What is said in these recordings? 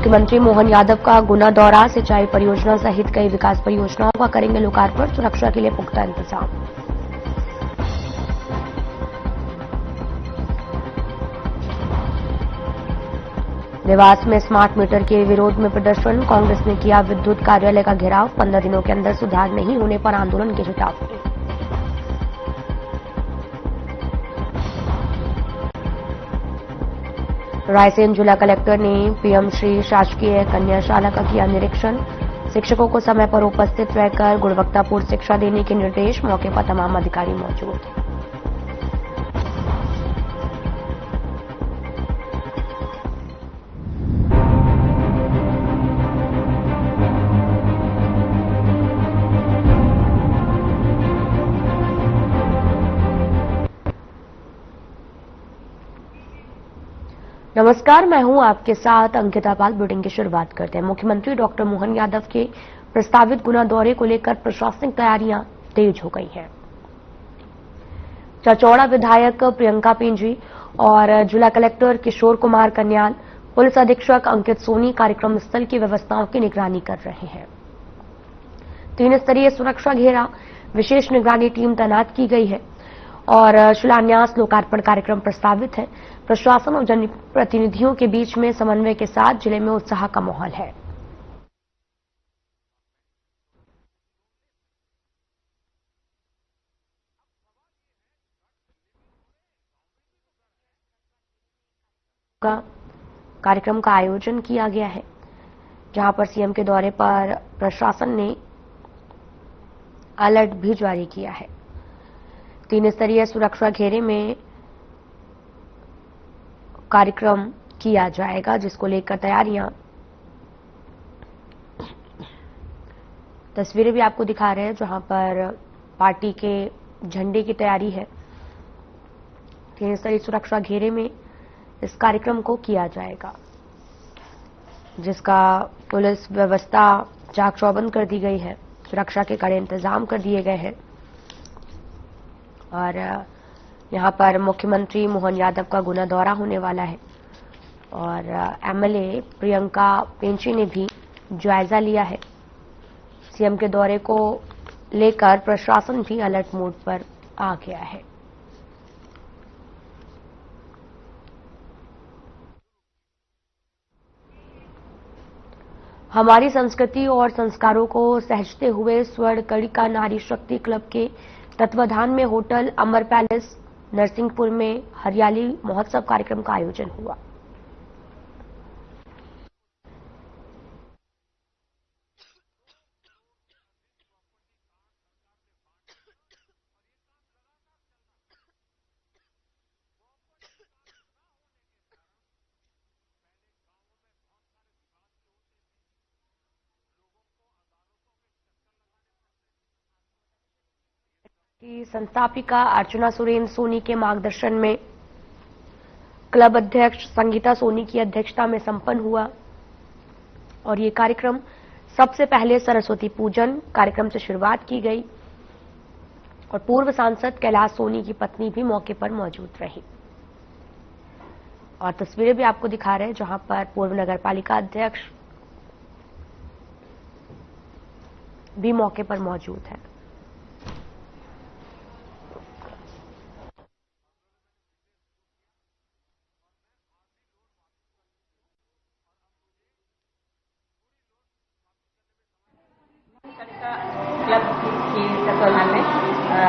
मुख्यमंत्री मोहन यादव का गुना दौरा, सिंचाई परियोजना सहित कई विकास परियोजनाओं का करेंगे लोकार्पण, सुरक्षा के लिए पुख्ता इंतजाम। देवास में स्मार्ट मीटर के विरोध में प्रदर्शन, कांग्रेस ने किया विद्युत कार्यालय का घेराव, 15 दिनों के अंदर सुधार नहीं होने पर आंदोलन की चेतावनी। रायसेन जिला कलेक्टर ने पीएम श्री शासकीय कन्याशाला का किया निरीक्षण, शिक्षकों को समय पर उपस्थित रहकर गुणवत्तापूर्ण शिक्षा देने के निर्देश, मौके पर तमाम अधिकारी मौजूद। नमस्कार, मैं हूं आपके साथ अंकिता पाल। बुलेटिन की शुरुआत करते हैं। मुख्यमंत्री डॉक्टर मोहन यादव के प्रस्तावित गुना दौरे को लेकर प्रशासनिक तैयारियां तेज हो गई हैं। चचौड़ा विधायक प्रियंका पिंजी और जिला कलेक्टर किशोर कुमार कन्याल, पुलिस अधीक्षक अंकित सोनी कार्यक्रम स्थल की व्यवस्थाओं की निगरानी कर रहे हैं। 3 स्तरीय सुरक्षा घेरा, विशेष निगरानी टीम तैनात की गई है और शिलान्यास लोकार्पण कार्यक्रम प्रस्तावित है। प्रशासन और जनप्रतिनिधियों के बीच में समन्वय के साथ जिले में उत्साह का माहौल है। कार्यक्रम का आयोजन किया गया है, जहां पर सीएम के दौरे पर प्रशासन ने अलर्ट भी जारी किया है। 3 स्तरीय सुरक्षा घेरे में कार्यक्रम किया जाएगा, जिसको लेकर तैयारियां, तस्वीरें भी आपको दिखा रहे हैं, जहां पर पार्टी के झंडे की तैयारी है। 3 स्तरीय सुरक्षा घेरे में इस कार्यक्रम को किया जाएगा, जिसका पुलिस व्यवस्था चाक चौबंद कर दी गई है, सुरक्षा के कड़े इंतजाम कर दिए गए हैं। और यहां पर मुख्यमंत्री मोहन यादव का गुना दौरा होने वाला है और एमएलए प्रियंका पिंची ने भी जायजा लिया है। सीएम के दौरे को लेकर प्रशासन भी अलर्ट मोड पर आ गया है। हमारी संस्कृति और संस्कारों को सहजते हुए स्वर्णकड़ी का नारी शक्ति क्लब के तत्वाधान में होटल अमर पैलेस नरसिंहपुर में हरियाली महोत्सव कार्यक्रम का आयोजन हुआ। की संस्थापिका अर्चना सुरेन सोनी के मार्गदर्शन में क्लब अध्यक्ष संगीता सोनी की अध्यक्षता में संपन्न हुआ और ये कार्यक्रम सबसे पहले सरस्वती पूजन कार्यक्रम से शुरुआत की गई और पूर्व सांसद कैलाश सोनी की पत्नी भी मौके पर मौजूद रही। और तस्वीरें भी आपको दिखा रहे हैं, जहां पर पूर्व नगर पालिका अध्यक्ष भी मौके पर मौजूद है। क्लब के तत्वाधान में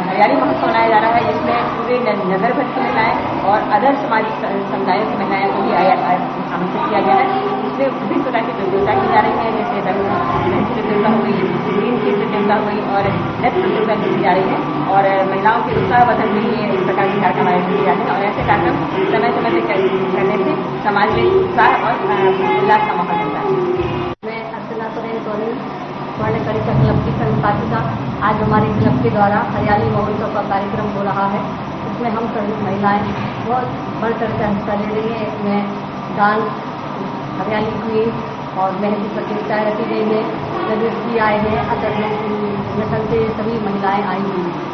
हरियाली महोत्सव मनाया जा रहा है, जिसमें पूरे नगर भर की महिलाएं और अदर सामाजिक समुदायों की महिलाएं को भी आमंत्रित किया गया है। इसमें विभिन्न प्रकार की प्रतियोगिता की जा रही है, जैसे रंग प्रतियोगिता हो गई, ग्रीन की प्रतियोगिता हुई और नृत्य प्रतियोगिता की जा रही है। और महिलाओं के उत्साहवर्धन के लिए इस प्रकार के कार्यक्रम आयोजित किए जाते हैं और ऐसे कार्यक्रम समय समय से करने से समाज में उत्साह और उल्लास का मौका मिलता है। मैं अर्चना सोनी स्वर्णकड़ी क्लब की संस्थापिका। आज हमारे क्लब के द्वारा हरियाली महोत्सव का कार्यक्रम हो रहा है। इसमें हम सभी महिलाएं बहुत बढ़ चढ़ कर हिस्सा ले रही हैं। इसमें डांस, हरियाली क्वीन और मेहंदी प्रतियोगिताएं रखी गई है। जजेस आए हैं, अदर संगठन से सभी महिलाएं आई हुई हैं।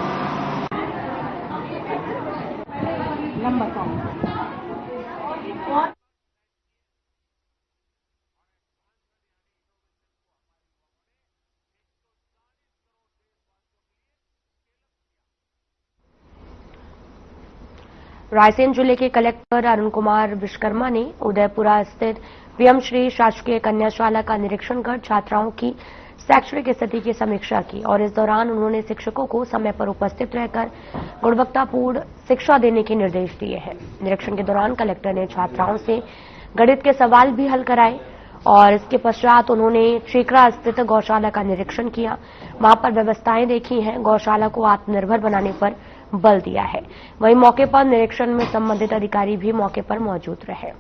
रायसेन जिले के कलेक्टर अरुण कुमार विश्वकर्मा ने उदयपुरा स्थित पीएम श्री शासकीय कन्याशाला का निरीक्षण कर छात्राओं की शैक्षणिक स्थिति की समीक्षा की और इस दौरान उन्होंने शिक्षकों को समय पर उपस्थित रहकर गुणवत्तापूर्ण शिक्षा देने के निर्देश दिए हैं। निरीक्षण के दौरान कलेक्टर ने छात्राओं से गणित के सवाल भी हल कराए और इसके पश्चात उन्होंने चीकरा स्थित गौशाला का निरीक्षण किया। वहां पर व्यवस्थाएं देखी हैं, गौशाला को आत्मनिर्भर बनाने पर बल दिया है। वहीं मौके पर निरीक्षण में संबंधित अधिकारी भी मौके पर मौजूद रहे।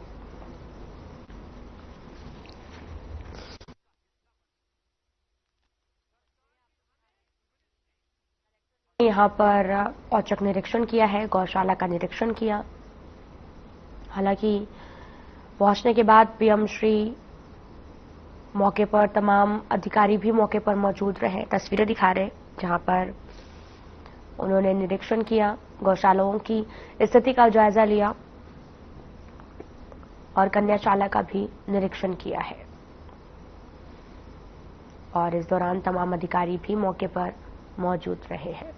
यहां पर औचक निरीक्षण किया है, गौशाला का निरीक्षण किया। हालांकि पहुंचने के बाद पीएम श्री मौके पर तमाम अधिकारी भी मौके पर मौजूद रहे। तस्वीरें दिखा रहे जहां पर उन्होंने निरीक्षण किया, गौशालाओं की स्थिति का जायजा लिया और कन्याशाला का भी निरीक्षण किया है। और इस दौरान तमाम अधिकारी भी मौके पर मौजूद रहे हैं।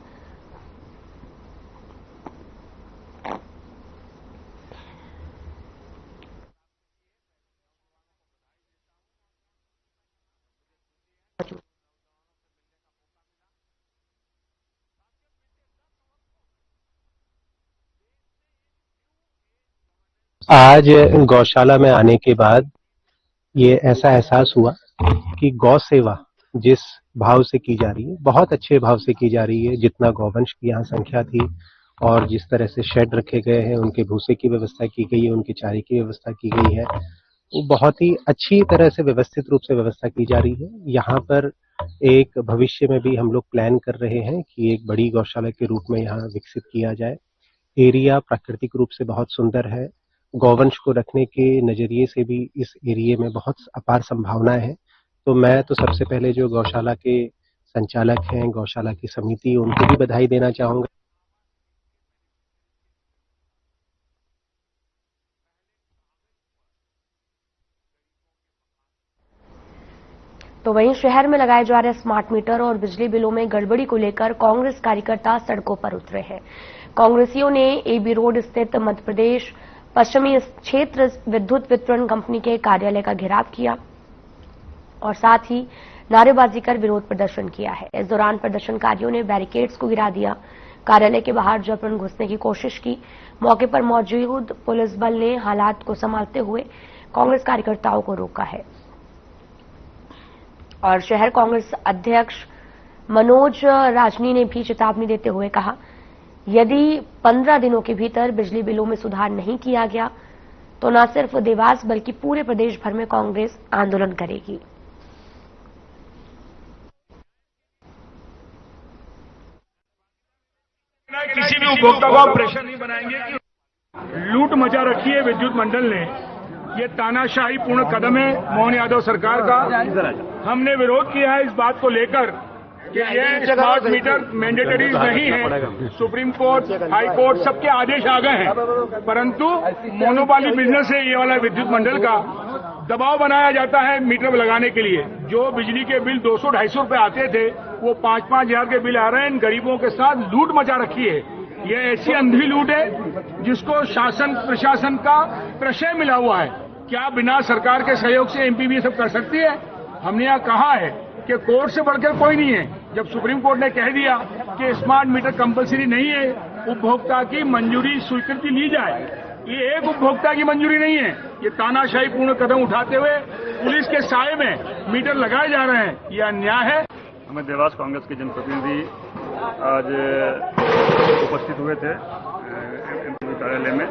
आज गौशाला में आने के बाद ये ऐसा एहसास हुआ कि गौ सेवा जिस भाव से की जा रही है, बहुत अच्छे भाव से की जा रही है। जितना गौवंश की यहाँ संख्या थी और जिस तरह से शेड रखे गए हैं, उनके भूसे की व्यवस्था की गई है, उनके चारे की व्यवस्था की गई है, वो बहुत ही अच्छी तरह से व्यवस्थित रूप से व्यवस्था की जा रही है। यहाँ पर एक भविष्य में भी हम लोग प्लान कर रहे हैं कि एक बड़ी गौशाला के रूप में यहाँ विकसित किया जाए। एरिया प्राकृतिक रूप से बहुत सुंदर है। गौवंश को रखने के नजरिए से भी इस एरिया में बहुत अपार संभावनाएं हैं। तो मैं तो सबसे पहले जो गौशाला के संचालक हैं, गौशाला की समिति, उनको भी बधाई देना चाहूंगा। तो वहीं शहर में लगाए जा रहे स्मार्ट मीटर और बिजली बिलों में गड़बड़ी को लेकर कांग्रेस कार्यकर्ता सड़कों पर उतरे हैं। कांग्रेसियों ने एबी रोड स्थित मध्य प्रदेश पश्चिमी क्षेत्र विद्युत वितरण कंपनी के कार्यालय का घेराव किया और साथ ही नारेबाजी कर विरोध प्रदर्शन किया है। इस दौरान प्रदर्शनकारियों ने बैरिकेड्स को गिरा दिया। कार्यालय के बाहर जबरन घुसने की कोशिश की। मौके पर मौजूद पुलिस बल ने हालात को संभालते हुए कांग्रेस कार्यकर्ताओं को रोका है। और शहर कांग्रेस अध्यक्ष मनोज राजनी ने भी चेतावनी देते हुए कहा, यदि 15 दिनों के भीतर बिजली बिलों में सुधार नहीं किया गया तो न सिर्फ देवास बल्कि पूरे प्रदेश भर में कांग्रेस आंदोलन करेगी। किसी भी उपभोक्ता को आप प्रेशर नहीं बनाएंगे कि लूट मचा रखी है विद्युत मंडल ने। ये तानाशाही पूर्ण कदम है मोहन यादव सरकार का। हमने विरोध किया है इस बात को लेकर कि ये स्मार्ट मीटर मैंडेटरी नहीं है। सुप्रीम कोर्ट, हाई कोर्ट सबके आदेश आ गए हैं, परंतु मोनोपोली बिजनेस है ये वाला विद्युत मंडल का। दबाव बनाया जाता है मीटर लगाने के लिए। जो बिजली के बिल 200-250 रुपए आते थे वो 5-5 हजार के बिल आ रहे हैं। इन गरीबों के साथ लूट मचा रखी है। ये ऐसी अंधी लूट है जिसको शासन प्रशासन का प्रशय मिला हुआ है। क्या बिना सरकार के सहयोग से एमपी भी सब कर सकती है? हमने यहाँ कहा है कि कोर्ट से बढ़कर कोई नहीं है। जब सुप्रीम कोर्ट ने कह दिया कि स्मार्ट मीटर कंपलसरी नहीं है, उपभोक्ता की मंजूरी स्वीकृति ली जाए, ये एक उपभोक्ता की मंजूरी नहीं है। ये तानाशाही पूर्ण कदम उठाते हुए पुलिस के साए में मीटर लगाए जा रहे हैं, यह अन्याय है। हमें देवास कांग्रेस के जनप्रतिनिधि आज उपस्थित हुए थे एमपी कार्यालय में।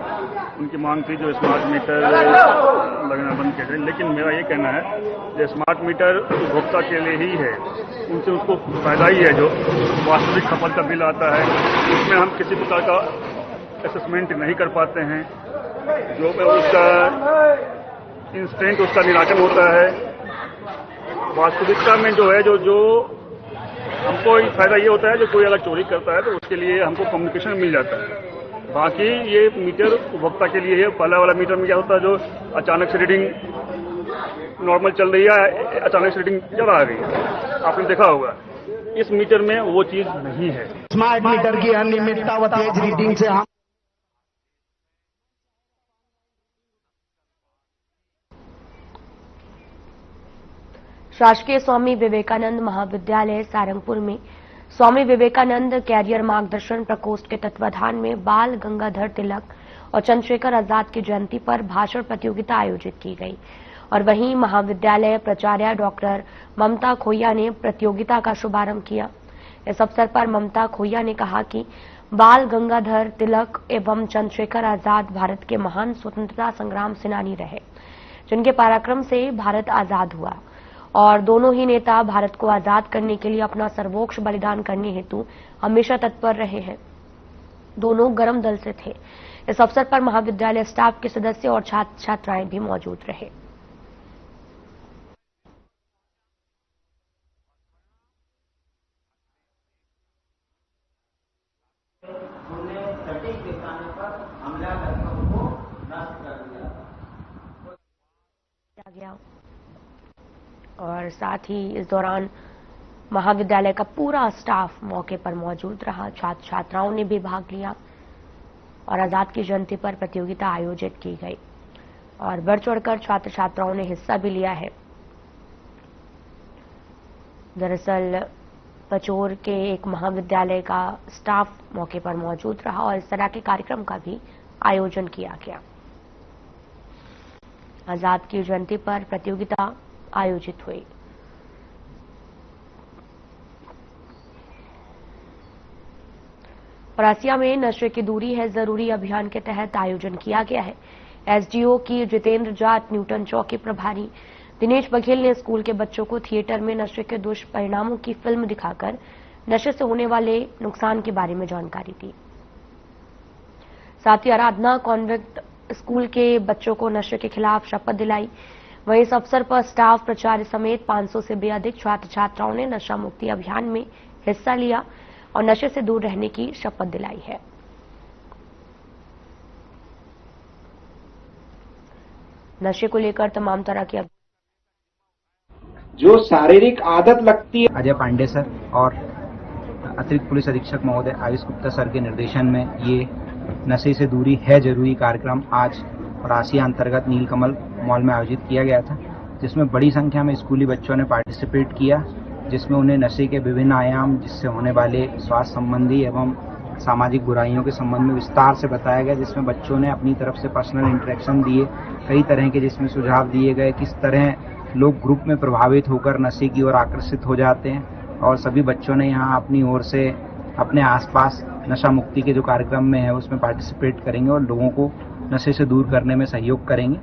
उनकी मांग थी जो स्मार्ट मीटर लगना बंद किया जाए, लेकिन मेरा ये कहना है कि स्मार्ट मीटर उपभोक्ता के लिए ही है। उनसे उसको फायदा ही है। जो वास्तविक खपत का बिल आता है उसमें हम किसी प्रकार का असेसमेंट नहीं कर पाते हैं। जो उसका इंस्टेंट उसका निराकरण होता है। वास्तविकता में जो है जो हमको फायदा ये होता है, जो कोई अगर चोरी करता है तो उसके लिए हमको कम्युनिकेशन मिल जाता है। बाकी ये मीटर उपभोक्ता के लिए है। पहला वाला मीटर में क्या होता है, जो अचानक से रीडिंग नॉर्मल चल रही है, अचानक से रीडिंग ज्यादा आ गई है, आपने देखा होगा। इस मीटर में वो चीज नहीं है। स्मार्ट मीटर की अनियमितता व तेज रीडिंग से हम शासकीय स्वामी विवेकानंद महाविद्यालय सारंगपुर में स्वामी विवेकानंद कैरियर मार्गदर्शन प्रकोष्ठ के तत्वाधान में बाल गंगाधर तिलक और चंद्रशेखर आजाद की जयंती पर भाषण प्रतियोगिता आयोजित की गई और वहीं महाविद्यालय प्राचार्य डॉक्टर ममता खोइया ने प्रतियोगिता का शुभारंभ किया। इस अवसर पर ममता खोइया ने कहा कि बाल गंगाधर तिलक एवं चंद्रशेखर आजाद भारत के महान स्वतंत्रता संग्राम सेनानी रहे, जिनके पराक्रम से भारत आजाद हुआ और दोनों ही नेता भारत को आजाद करने के लिए अपना सर्वोच्च बलिदान करने हेतु हमेशा तत्पर रहे हैं। दोनों गर्म दल से थे। इस अवसर पर महाविद्यालय स्टाफ के सदस्य और छात्र छात्राएं भी मौजूद रहे। और साथ ही इस दौरान महाविद्यालय का पूरा स्टाफ मौके पर मौजूद रहा। छात्र छात्राओं ने भी भाग लिया और आजाद की जयंती पर प्रतियोगिता आयोजित की गई और बढ़ चढ़कर छात्र छात्राओं ने हिस्सा भी लिया है। दरअसल पचोर के एक महाविद्यालय का स्टाफ मौके पर मौजूद रहा और इस तरह के कार्यक्रम का भी आयोजन किया गया। आजाद की जयंती पर प्रतियोगिता आयोजित हुई। परासिया में नशे की दूरी है जरूरी अभियान के तहत आयोजन किया गया है। एसडीओ की जितेंद्र जाट, न्यूटन चौक के प्रभारी दिनेश बघेल ने स्कूल के बच्चों को थिएटर में नशे के दुष्परिणामों की फिल्म दिखाकर नशे से होने वाले नुकसान के बारे में जानकारी दी। साथ ही आराधना कॉन्वेंट स्कूल के बच्चों को नशे के खिलाफ शपथ दिलाई। वहीं इस अवसर पर स्टाफ, प्राचार्य समेत 500 से भी अधिक छात्र छात्राओं ने नशा मुक्ति अभियान में हिस्सा लिया और नशे से दूर रहने की शपथ दिलाई है। नशे को लेकर तमाम तरह की जो शारीरिक आदत लगती है। अजय पांडे सर और अतिरिक्त पुलिस अधीक्षक महोदय आयुष गुप्ता सर के निर्देशन में ये नशे से दूरी है जरूरी कार्यक्रम आज परासिया अंतर्गत नीलकमल मॉल में आयोजित किया गया था, जिसमें बड़ी संख्या में स्कूली बच्चों ने पार्टिसिपेट किया, जिसमें उन्हें नशे के विभिन्न आयाम, जिससे होने वाले स्वास्थ्य संबंधी एवं सामाजिक बुराइयों के संबंध में विस्तार से बताया गया, जिसमें बच्चों ने अपनी तरफ से पर्सनल इंटरेक्शन दिए, कई तरह के जिसमें सुझाव दिए गए किस तरह लोग ग्रुप में प्रभावित होकर नशे की ओर आकर्षित हो जाते हैं और सभी बच्चों ने यहाँ अपनी ओर से अपने आसपास नशा मुक्ति के जो कार्यक्रम में है उसमें पार्टिसिपेट करेंगे और लोगों को नशे से दूर करने में सहयोग करेंगे।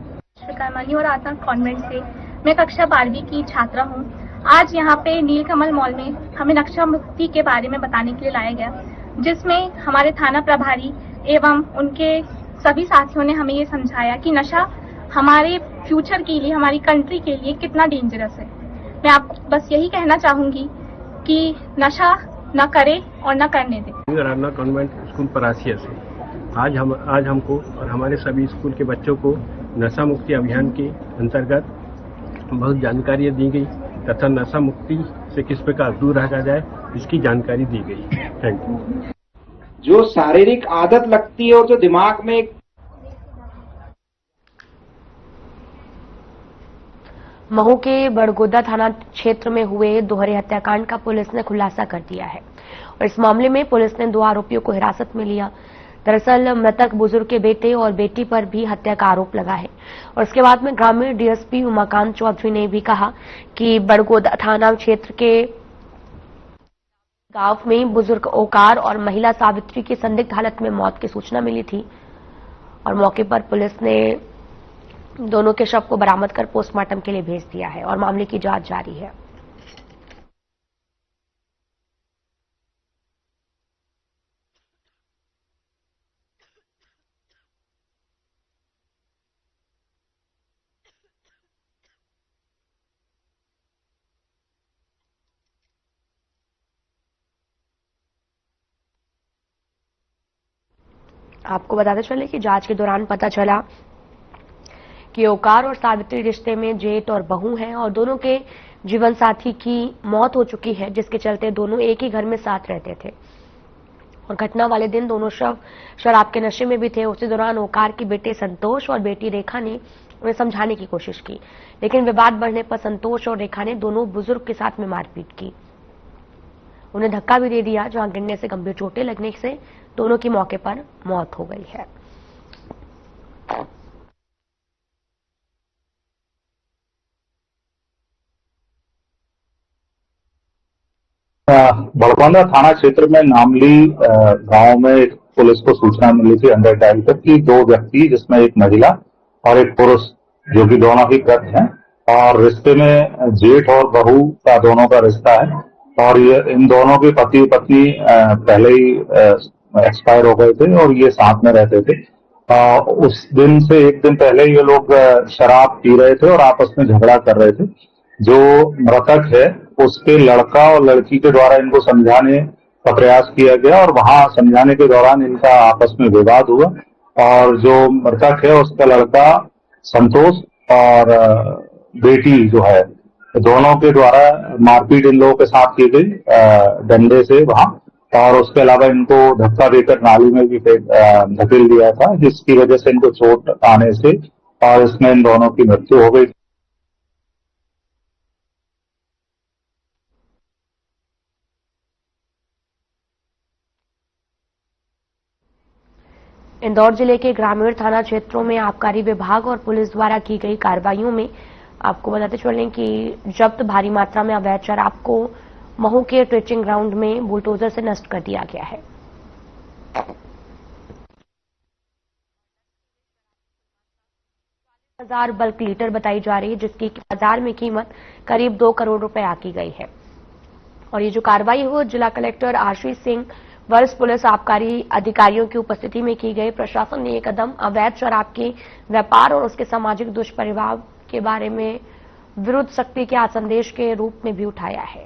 और आराधना कॉन्वेंट से मैं कक्षा 12वीं की छात्रा हूँ। आज यहाँ पे नीलकमल मॉल में हमें नशा मुक्ति के बारे में बताने के लिए लाया गया, जिसमें हमारे थाना प्रभारी एवं उनके सभी साथियों ने हमें ये समझाया कि नशा हमारे फ्यूचर के लिए, हमारी कंट्री के लिए कितना डेंजरस है। मैं आपको बस यही कहना चाहूंगी कि नशा न करे और न करने दे। आराधना कॉन्वेंट स्कूल परासिया से आज हमको और हमारे सभी स्कूल के बच्चों को नशा मुक्ति अभियान के अंतर्गत बहुत जानकारियाँ दी गई तथा नशा मुक्ति से किस प्रकार दूर रखा जाए इसकी जानकारी दी गई। Thank you. जो शारीरिक आदत लगती है और जो दिमाग में महू के बड़गोदा थाना क्षेत्र में हुए दोहरे हत्याकांड का पुलिस ने खुलासा कर दिया है और इस मामले में पुलिस ने 2 आरोपियों को हिरासत में लिया। दरअसल मृतक बुजुर्ग के बेटे और बेटी पर भी हत्या का आरोप लगा है और इसके बाद में ग्रामीण डीएसपी उमाकांत चौधरी ने भी कहा कि बड़गोदा थाना क्षेत्र के गांव में बुजुर्ग ओकार और महिला सावित्री की संदिग्ध हालत में मौत की सूचना मिली थी और मौके पर पुलिस ने दोनों के शव को बरामद कर पोस्टमार्टम के लिए भेज दिया है और मामले की जांच जारी है। आपको बताते चले कि जांच के दौरान पता चला कि ओकार और सावित्री रिश्ते में जेठ और बहू हैं और दोनों के जीवन साथी की मौत हो चुकी है, जिसके चलते दोनों एक ही घर में साथ रहते थे और घटना वाले दिन दोनों शव शराब के नशे में भी थे। उसी दौरान ओकार के बेटे संतोष और बेटी रेखा ने उन्हें समझाने की कोशिश की, लेकिन विवाद बढ़ने पर संतोष और रेखा ने दोनों बुजुर्ग के साथ में मारपीट की। उन्हें धक्का भी दे दिया, जहां गिरने से गंभीर चोटें लगने से दोनों की मौके पर मौत हो गई है। बड़कौंदा थाना क्षेत्र में नामली गांव में एक पुलिस को सूचना मिली थी अंडर डायल पर कि 2 व्यक्ति, जिसमें एक महिला और एक पुरुष, जो कि दोनों ही गत हैं और रिश्ते में जेठ और बहू का दोनों का रिश्ता है और ये इन दोनों के पति पत्नी पहले ही एक्सपायर हो गए थे और ये साथ में रहते थे। उस दिन से एक दिन पहले ये लोग शराब पी रहे थे और आपस में झगड़ा कर रहे थे। जो मृतक है उसके लड़का और लड़की के द्वारा इनको समझाने का प्रयास किया गया और वहां समझाने के दौरान इनका आपस में विवाद हुआ और जो मृतक है उसका लड़का संतोष और बेटी जो है, दोनों के द्वारा मारपीट इन लोगों के साथ की गई डंडे से वहां, और उसके अलावा इनको धक्का देकर नाली में भी धकेल दिया था, जिसकी वजह से इनको चोट आने से और इसमें इन दोनों की मृत्यु हो गई। इंदौर जिले के ग्रामीण थाना क्षेत्रों में आबकारी विभाग और पुलिस द्वारा की गई कार्रवाइयों में आपको बताते चलें कि जब्त भारी मात्रा में अवैध शराब को महू के ट्रेचिंग ग्राउंड में बुलडोजर से नष्ट कर दिया गया है। हजार बल्क लीटर बताई जा रही है, जिसकी बाजार में कीमत करीब 2 करोड़ रुपए आकी गई है। और ये जो कार्रवाई है वो जिला कलेक्टर आशीष सिंह, वरिष्ठ पुलिस आबकारी अधिकारियों की उपस्थिति में की गई। प्रशासन ने ये कदम अवैध शराब के व्यापार और उसके सामाजिक दुष्प्रभाव के बारे में विरुद्ध सख्ती के संदेश के रूप में भी उठाया है।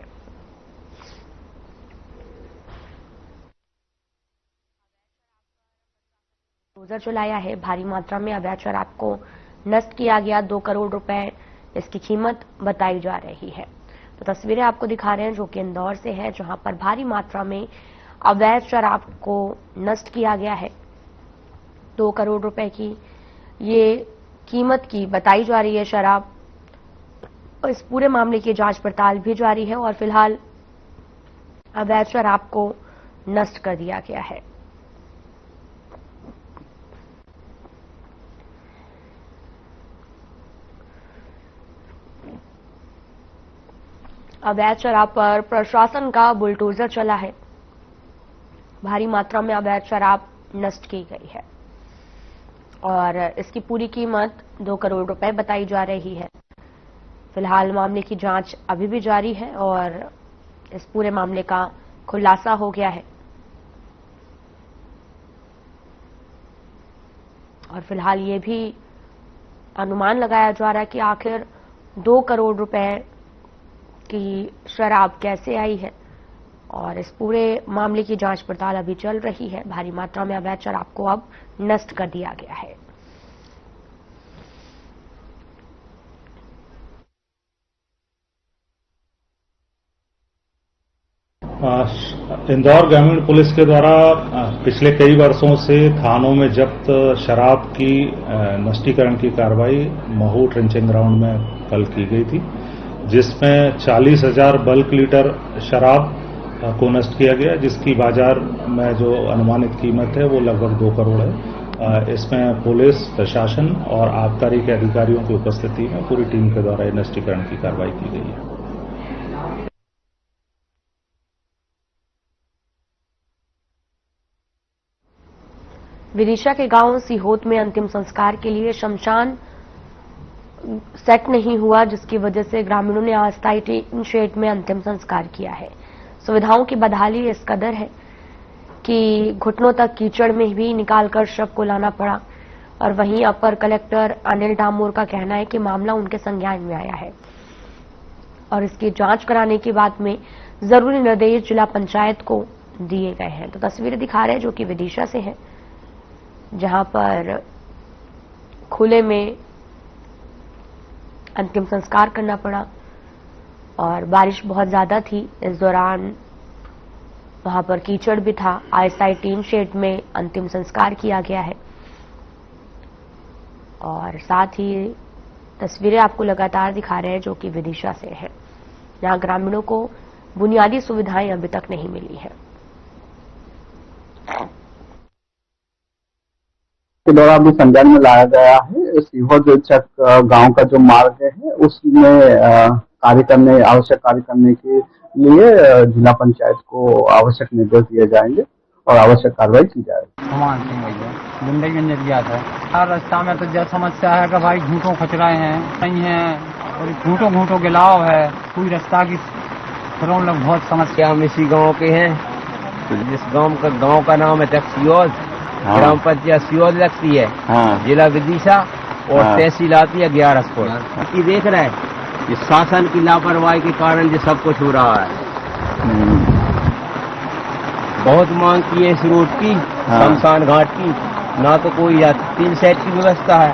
बुलडोजर चलाया है, भारी मात्रा में अवैध शराब को नष्ट किया गया। 2 करोड़ रुपए इसकी कीमत बताई जा रही है। तो तस्वीरें आपको दिखा रहे हैं जो कि इंदौर से है, जहां पर भारी मात्रा में अवैध शराब को नष्ट किया गया है। 2 करोड़ रुपए की ये कीमत की बताई जा रही है शराब। इस पूरे मामले की जांच पड़ताल भी जारी है और फिलहाल अवैध शराब को नष्ट कर दिया गया है। अवैध शराब पर प्रशासन का बुलडोजर चला है। भारी मात्रा में अवैध शराब नष्ट की गई है और इसकी पूरी कीमत 2 करोड़ रुपए बताई जा रही है। फिलहाल मामले की जांच अभी भी जारी है और इस पूरे मामले का खुलासा हो गया है। और फिलहाल ये भी अनुमान लगाया जा रहा है कि आखिर 2 करोड़ रुपए की शराब कैसे आई है और इस पूरे मामले की जांच पड़ताल अभी चल रही है। भारी मात्रा में अवैध शराब को अब नष्ट कर दिया गया है। इंदौर ग्रामीण पुलिस के द्वारा पिछले कई वर्षों से थानों में जब्त शराब की नष्टीकरण की कार्रवाई महू ट्रेंचिंग ग्राउंड में कल की गई थी, जिसमें 40,000 बल्क लीटर शराब को नष्ट किया गया, जिसकी बाजार में जो अनुमानित कीमत है वो लगभग 2 करोड़ है। इसमें पुलिस प्रशासन और आबकारी के अधिकारियों की उपस्थिति में पूरी टीम के द्वारा नष्टीकरण की कार्रवाई की गई है। विदिशा के गांव सीहोत में अंतिम संस्कार के लिए शमशान सेट नहीं हुआ, जिसकी वजह से ग्रामीणों ने अस्थायी टीन शेड में अंतिम संस्कार किया है। सुविधाओं की बदहाली इस कदर है कि घुटनों तक कीचड़ में भी निकालकर शव को लाना पड़ा। और वहीं अपर कलेक्टर अनिल डामोर का कहना है कि मामला उनके संज्ञान में आया है और इसकी जांच कराने के बाद में जरूरी निर्देश जिला पंचायत को दिए गए हैं। तो तस्वीरें दिखा रहे हैं जो कि विदिशा से है, जहां पर खुले में अंतिम संस्कार करना पड़ा और बारिश बहुत ज्यादा थी। इस दौरान वहां पर कीचड़ भी था। अस्थायी टीन शेड में अंतिम संस्कार किया गया है और साथ ही तस्वीरें आपको लगातार दिखा रहे हैं जो कि विदिशा से है। यहाँ ग्रामीणों को बुनियादी सुविधाएं अभी तक नहीं मिली है। के दौरान भी संज्ञान में लाया गया है। सीहोर चक गांव का जो मार्ग है उसमें आवश्यक कार्य करने के लिए जिला पंचायत को आवश्यक निर्देश दिए जाएंगे और आवश्यक कार्रवाई की जाएगी। समान सिंह भैया जिंदगी में निर्यात है। हर रास्ता में तो जो समस्या है कि भाई घूटों खचराए हैं नहीं है और घूटों गिलाव है, कोई रास्ता की फिर लोग बहुत समस्या। हम इसी गांव के हैं, जिस गांव का नाम है टक्सियोज, ग्राम पंचायत सियोज लगती है, जिला विदिशा और तहसील आती है 11 की। देख रहे हैं कि शासन की लापरवाही के कारण ये सब कुछ हो रहा है। बहुत मांग की है इस रोड की, शमशान घाट की, ना तो कोई 3 सेट की व्यवस्था है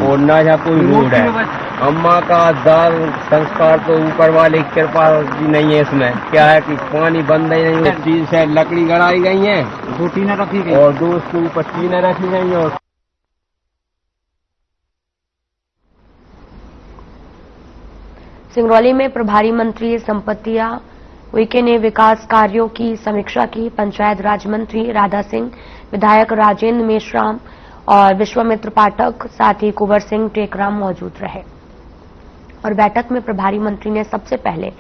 और ना यहाँ कोई रोड है। अम्मा का दाल संस्कार तो ऊपर वाले की कृपा भी नहीं है। इसमें क्या है कि पानी बंद ही नहीं है। 3 सेट लकड़ी गड़ाई गई है, 2 टीनें रखी गई और 2 उसके ऊपर टीनें रखी गई और सिंगरौली में प्रभारी मंत्री संपतिया उइके ने विकास कार्यों की समीक्षा की। पंचायत राज मंत्री राधा सिंह, विधायक राजेंद्र मेश्राम और विश्वामित्र पाठक, साथ ही कुंवर सिंह टेकराम मौजूद रहे और बैठक में प्रभारी मंत्री ने सबसे पहले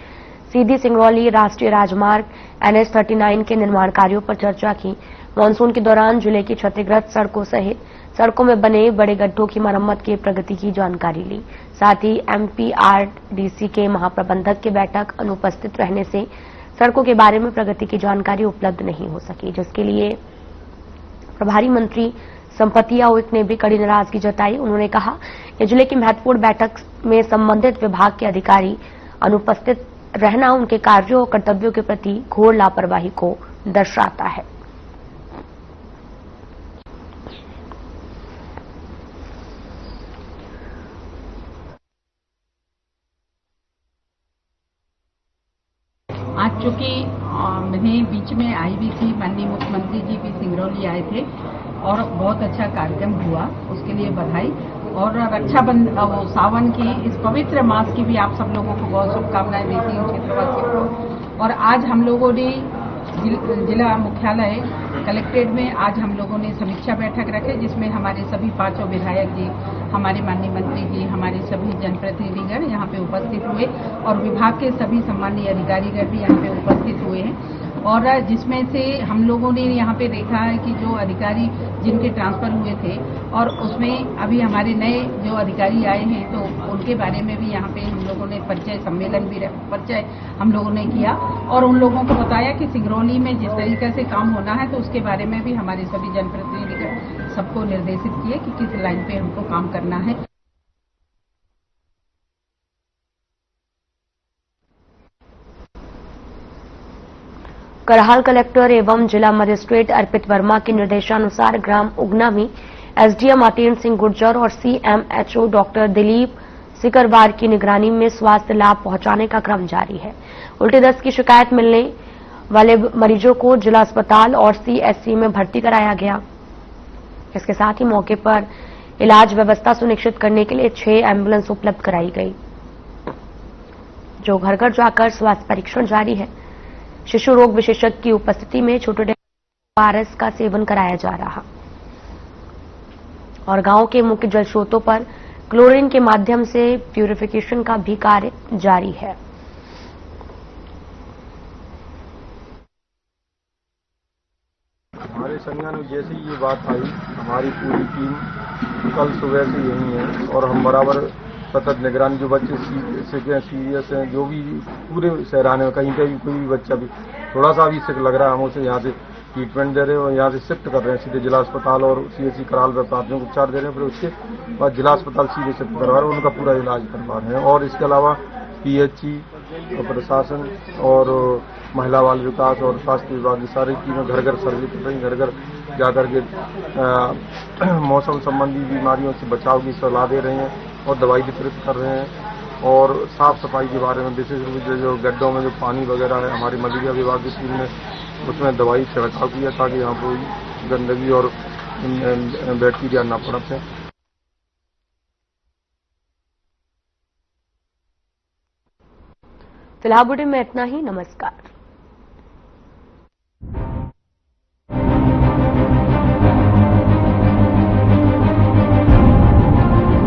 सीधी सिंगरौली राष्ट्रीय राजमार्ग NH 39 के निर्माण कार्यों पर चर्चा की। मानसून के दौरान जिले की क्षतिग्रस्त सड़कों सहित सड़कों में बने बड़े गड्ढों की मरम्मत की प्रगति की जानकारी ली। साथ ही MPRDC के महाप्रबंधक की बैठक अनुपस्थित रहने से सड़कों के बारे में प्रगति की जानकारी उपलब्ध नहीं हो सकी, जिसके लिए प्रभारी मंत्री संपतिया उइके ने भी कड़ी नाराजगी जताई। उन्होंने कहा कि जिले की महत्वपूर्ण बैठक में संबंधित विभाग के अधिकारी अनुपस्थित रहना उनके कार्यों और कर्तव्यों के प्रति घोर लापरवाही को दर्शाता है। आज चूंकि मैं बीच में आई भी थी, माननीय मुख्यमंत्री जी भी सिंगरौली आए थे और बहुत अच्छा कार्यक्रम हुआ, उसके लिए बधाई। और रक्षाबंधन सावन की इस पवित्र मास की भी आप सब लोगों को बहुत शुभकामनाएं देती हूँ क्षेत्रवासियों को। और आज हम लोगों ने जिला मुख्यालय कलेक्ट्रेट में आज हम लोगों ने समीक्षा बैठक रखे, जिसमें हमारे सभी 5 विधायक जी, हमारे माननीय मंत्री जी, हमारे सभी जनप्रतिनिधिगण यहाँ पे उपस्थित हुए और विभाग के सभी सम्मानीय अधिकारीगण भी यहाँ पे उपस्थित हुए हैं। और जिसमें से हम लोगों ने यहाँ पे देखा है कि जो अधिकारी जिनके ट्रांसफर हुए थे और उसमें अभी हमारे नए जो अधिकारी आए हैं तो उनके बारे में भी यहाँ पे हम लोगों ने परिचय हम लोगों ने किया और उन लोगों को बताया कि सिंगरौली में जिस तरीके से काम होना है तो उसके बारे में भी हमारे सभी जनप्रतिनिधि सबको निर्देशित किए कि किस लाइन पे हमको काम करना है। करहाल कलेक्टर एवं जिला मजिस्ट्रेट अर्पित वर्मा के निर्देशानुसार ग्राम उगना में SDM आतेन्द्र सिंह गुर्जर और CMHO डॉक्टर दिलीप सिकरवार की निगरानी में स्वास्थ्य लाभ पहुंचाने का क्रम जारी है। उल्टी दस्त की शिकायत मिलने वाले मरीजों को जिला अस्पताल और CSC में भर्ती कराया गया। इसके साथ ही मौके पर इलाज व्यवस्था सुनिश्चित करने के लिए 6 एम्बुलेंस उपलब्ध कराई गई, जो घर घर जाकर स्वास्थ्य परीक्षण जारी है। शिशु रोग विशेषज्ञ की उपस्थिति में छोटे ORS का सेवन कराया जा रहा और गांव के मुख्य जल स्रोतों पर क्लोरीन के माध्यम से प्यूरिफिकेशन का भी कार्य जारी है। हमारे संज्ञान में जैसे ये बात आई, हमारी पूरी टीम कल सुबह से यही है और हम बराबर सतत निगरानी, जो बच्चे सीरियस हैं, जो भी पूरे सहराने में कहीं पे भी कोई भी बच्चा भी थोड़ा सा भी सिक लग रहा है, हम उसे यहाँ से ट्रीटमेंट दे रहे हैं और यहाँ से शिफ्ट कर रहे हैं सीधे जिला अस्पताल और CSC कराल में प्राथमिक उपचार दे रहे हैं, फिर उसके बाद जिला अस्पताल सीधे शिफ्ट करवा रहे हैं, उनका पूरा इलाज करवा रहे हैं। और इसके अलावा PHC प्रशासन और महिला बाल विकास और स्वास्थ्य विभाग की सारी टीमें घर घर सर्वे कर रही, घर घर जाकर के मौसम संबंधी बीमारियों से बचाव की सलाह दे रहे हैं और दवाई वितरित कर रहे हैं। और साफ सफाई के बारे में विशेष रूप से जो गड्ढों में जो पानी वगैरह है, हमारी मलेरिया विभाग की टीम ने उसमें दवाई छिड़काव किया ताकि यहाँ कोई गंदगी और बैक्टीरिया न पनपे। फिलहाल बुलेटिन में इतना ही। नमस्कार।